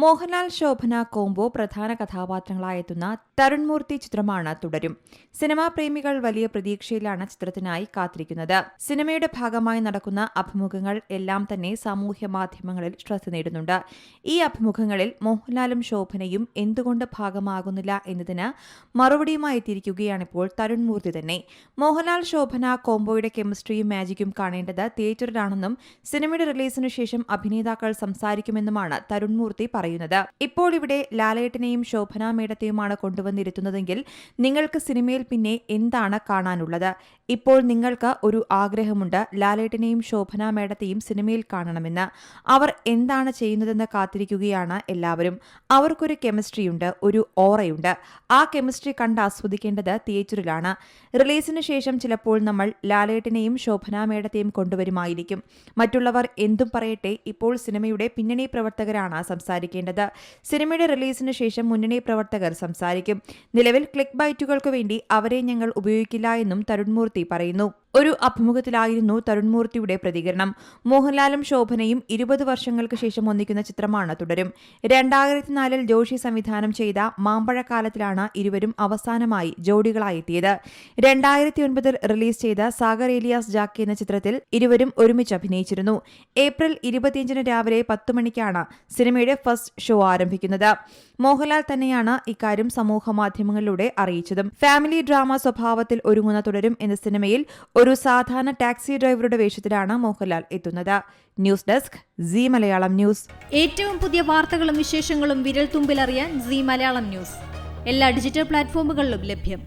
Mohanlal Shobhana combo പ്രധാന കഥാപാത്രങ്ങളായെത്തുന്ന തരുൺ മൂർത്തി ചിത്രമാണ് തുടരും. സിനിമാ പ്രേമികൾ വലിയ പ്രതീക്ഷയിലാണ് ചിത്രത്തിനായി കാത്തിരിക്കുന്നത്. സിനിമയുടെ ഭാഗമായി നടക്കുന്ന അഭിമുഖങ്ങൾ എല്ലാം തന്നെ സാമൂഹ്യ മാധ്യമങ്ങളിൽ ശ്രദ്ധ നേടുന്നുണ്ട്. ഈ അഭിമുഖങ്ങളിൽ മോഹൻലാലും ശോഭനയും എന്തുകൊണ്ട് ഭാഗമാകുന്നില്ല എന്നതിന് മറുപടിയുമായി എത്തിയിരിക്കുകയാണിപ്പോൾ തരുൺ മൂർത്തി തന്നെ. മോഹൻലാൽ ശോഭന കോംബോയുടെ കെമിസ്ട്രിയും മാജിക്കും കാണേണ്ടത് തിയേറ്ററിലാണെന്നും സിനിമയുടെ റിലീസിനു ശേഷം അഭിനേതാക്കൾ സംസാരിക്കുമെന്നുമാണ് തരുൺ മൂർത്തി പറയുന്നത്. ഇപ്പോൾ ഇവിടെ ലാലേട്ടനെയും ശോഭന മേഡത്തെയുമാണ് കൊണ്ടുവന്നിരുത്തുന്നതെങ്കിൽ നിങ്ങൾക്ക് സിനിമയിൽ പിന്നെ എന്താണ് കാണാനുള്ളത്? ഇപ്പോൾ നിങ്ങൾക്ക് ഒരു ആഗ്രഹമുണ്ട്, ലാലേട്ടനെയും ശോഭന മേഡത്തെയും സിനിമയിൽ കാണണമെന്ന്. അവർ എന്താണ് ചെയ്യുന്നതെന്ന് കാത്തിരിക്കുകയാണ് എല്ലാവരും. അവർക്കൊരു കെമിസ്ട്രിയുണ്ട്, ഒരു ഓറയുണ്ട്. ആ കെമിസ്ട്രി കണ്ട് ആസ്വദിക്കേണ്ടത് തിയേറ്ററിലാണ്. റിലീസിന് ശേഷം ചിലപ്പോൾ നമ്മൾ ലാലേട്ടനെയും ശോഭന മേഡത്തെയും കൊണ്ടുവരുമായിരിക്കും. മറ്റുള്ളവർ എന്തും പറയട്ടെ, ഇപ്പോൾ സിനിമയുടെ പിന്നണി പ്രവർത്തകരാണ് സംസാരിക്കേണ്ടത്. സിനിമയുടെ റിലീസിന് ശേഷം മുന്നണി പ്രവർത്തകർ സംസാരിക്കും. നിലവിൽ ക്ലിക്ക് ബൈറ്റുകൾക്കു വേണ്ടി അവരെ ഞങ്ങൾ ഉപയോഗിക്കില്ല എന്നും തരുൺ മൂർത്തി പറയുന്നു. ഒരു അഭിമുഖത്തിലായിരുന്നു തരുൺ മൂർത്തിയുടെ പ്രതികരണം. മോഹൻലാലും ശോഭനയും 20 വർഷങ്ങൾക്ക് ശേഷം ഒന്നിക്കുന്ന ചിത്രമാണ് തുടരും. 2004 ജോഷി സംവിധാനം ചെയ്ത മാമ്പഴക്കാലത്തിലാണ് ഇരുവരും അവസാനമായി ജോഡികളായി എത്തിയത്. 2009 റിലീസ് ചെയ്ത സാഗർ ഏലിയാസ് ജാക്കി എന്ന ചിത്രത്തിൽ ഇരുവരും ഒരുമിച്ച് അഭിനയിച്ചിരുന്നു. ഏപ്രിൽ 25 രാവിലെ 10 മണിക്കാണ് സിനിമയുടെ ഫസ്റ്റ് ഷോ ആരംഭിക്കുന്നത്. മോഹൻലാൽ തന്നെയാണ് ഇക്കാര്യം സമൂഹമാധ്യമങ്ങളിലൂടെ അറിയിച്ചതും. ഫാമിലി ഡ്രാമ സ്വഭാവത്തിൽ ഒരുങ്ങുന്ന തുടരും എന്ന സിനിമയിൽ ഒരു സാധാരണ ടാക്സി ഡ്രൈവറുടെ വേഷത്തിലാണ് മോഹൻലാൽ എത്തുന്നത്. News desk Zee Malayalam news. ഏറ്റവും പുതിയ വാർത്തകളും വിശേഷങ്ങളും വിരൽ തുമ്പിലറിയാൻ സീ മലയാളം ന്യൂസ് എല്ലാ ഡിജിറ്റൽ പ്ലാറ്റ്ഫോമുകളിലും ലഭ്യം.